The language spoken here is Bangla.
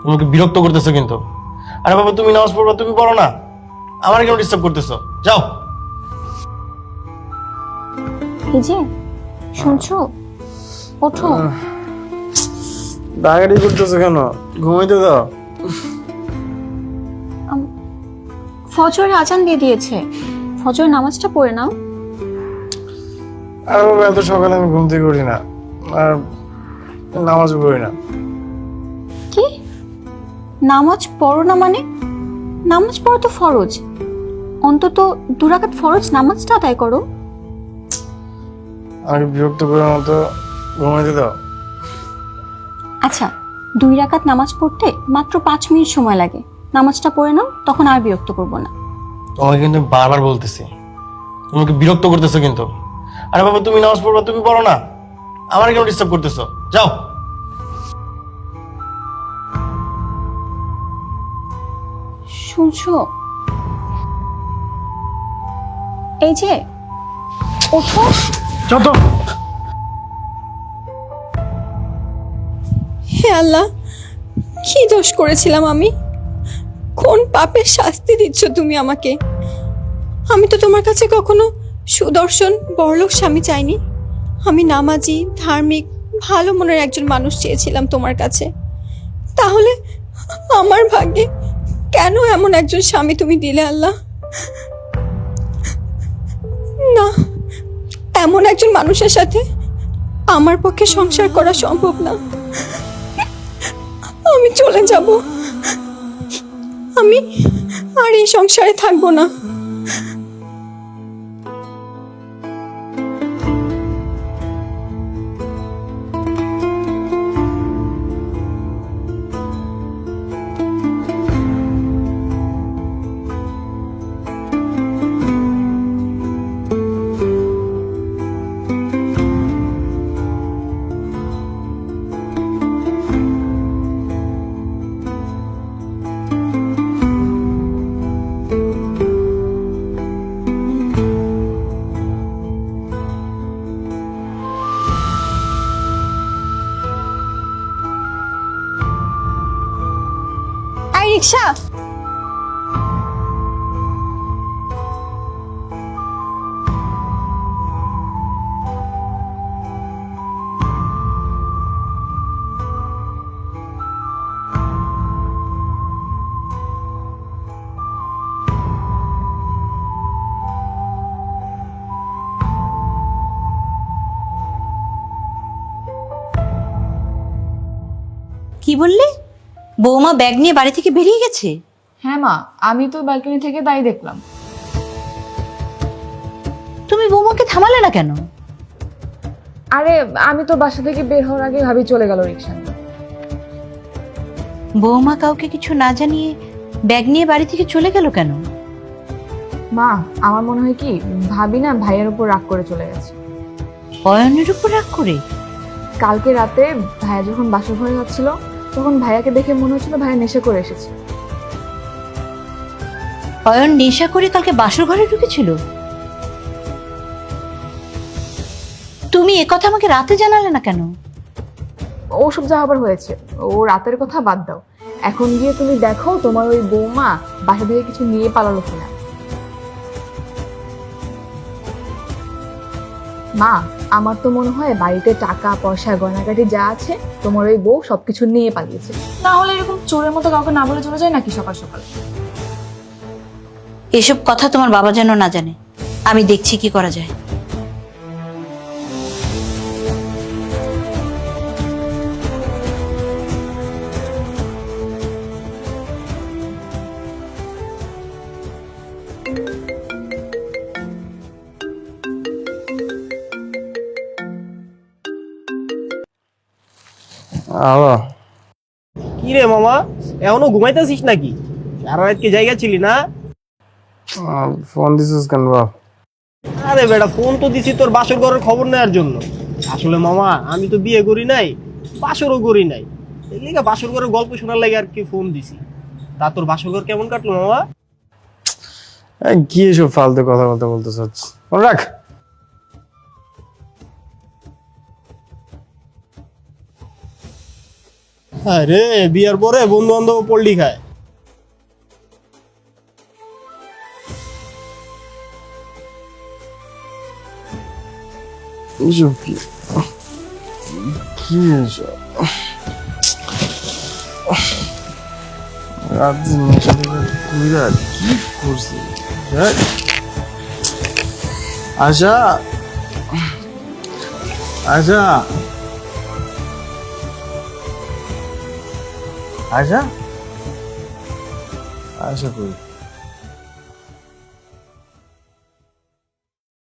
তোমাকে বিরক্ত করতেছো কিন্তু। আরে বাবা, তুমি নামাজ পড়বা, তুমি পড়ো না, আমার কেন ডিস্টার্ব করতেছো? যাও। এই যে শুনছো, ওঠো। ডাকাডাকি করতেছো কেন? ঘুমাইতে দাও। ফজরের আজান দিয়ে দিয়েছে, ফজরের নামাজটা পড়ে নাও। আরে বাবা, এত সকালে আমি ঘুম থেকে উঠি না, আর নামাজ পড়ি না। কি নামাজ পড়ো না মানে? নামাজ পড়া তো ফরজ, অন্তত 2 রাকাত ফরজ নামাজটা আদায় করো। আমাকে বিরক্ত করার মতো ঘুমাইতে দাও। আচ্ছা, 2 রাকাত নামাজ পড়তে মাত্র 5 মিনিট সময় লাগে, নামাজটা পড়ে নাও, তখন আর বিরক্ত করবো না। তোমাকে কিন্তু বারবার বলতেছি, তোমাকে বিরক্ত করতেছো কিন্তু। আরে বাবা, তুমি নামাজ পড়বা, তুমি পড়ো না, আমার কেন ডিস্টার্ব করতেছো? যাও। শুনছো, এই যে ওঠো। যত হে আল্লাহ, কি দোষ করেছিলাম আমি? কোন পাপের শাস্তি দিচ্ছ তুমি আমাকে? আমি তো তোমার কাছে কখনো সুদর্শন বড়লোক স্বামী চাইনি। আমি নামাজি, ধার্মিক, ভালো মনের একজন মানুষ চেয়েছিলাম তোমার কাছে। তাহলে আমার ভাগ্যে কেন এমন একজন স্বামী তুমি দিলে আল্লাহ? না, এমন একজন মানুষের সাথে আমার পক্ষে সংসার করা সম্ভব না। আমি চলে যাব, আমি আর এই সংসারে থাকবো না। এই রিক্সা, কি বললে? বৌমা ব্যাগ নিয়ে বাড়ি থেকে বেরিয়ে গেছে? হ্যাঁ মা, আমি তো ব্যালকনি থেকে তাই দেখলাম। তুমি বৌমাকে থামালে না কেন? আরে আমি তো বাসা থেকে বের হওয়ার আগে ভাবি চলে গেল রিক্সা নিয়ে। বৌমা কাউকে কিছু না জানিয়ে ব্যাগ নিয়ে বাড়ি থেকে চলে গেল কেন? মা, আমার মনে হয় কি ভাবি না ভাইয়ের উপর রাগ করে চলে গেছে। অয়নের উপর রাগ করে? কালকে রাতে ভাইয়া যখন বাসা ঘরে যাচ্ছিল তখন ভাইয়াকে দেখে মনে হচ্ছিল ভাইয়া নেশা করে এসেছে। অয়ন নেশা করে কালকে বাসর ঘরে ঢুকেছিল? তুমি একথা আমাকে রাতে জানালে না কেন? ওসব যা আবার হয়েছে, ও রাতের কথা বাদ দাও, এখন গিয়ে তুমি দেখো তোমার ওই বৌমা বাসা থেকে কিছু নিয়ে পালালো কিনা। মা, আমার তো মনে হয় বাড়িতে টাকা পয়সা গয়নাগাটি যা আছে তোমার ওই বউ সবকিছু নিয়ে পালিয়েছে। না হলে এরকম চোরের মতো কাউকে না বলে চলে যায় নাকি সকাল সকাল? এসব কথা তোমার বাবা যেন না জানে, আমি দেখছি কি করা যায়। হ্যালো। কি রে মামা, এখনো ঘুমাইতেছিস নাকি? সারা রাত কি জায়গা ছিলি না? ফোন দিছিস কেন বাপ? আরে বেটা, ফোন তো দিছি তোর বাসর ঘরের খবর নেওয়ার জন্য। আসলে মামা, আমি তো বিয়ে করি নাই, বাসরও করি নাই, এই লিগা বাসর ঘরের গল্প শোনার লাগে আর কি ফোন দিছি। তা তোর বাসর ঘর কেমন কাটলো মামা? কি এসব ফালতু কথা বলতে বলতেছ? ফোন রাখ। আরে বিয়ার পরে বন্ধু বান্ধব পল্লি খায়। এসব কি কি এসব? রাত দিন নেশা থেকে ঘুরে কি করছি? ধ্যাৎ। আশা আশা আশা আশা কই?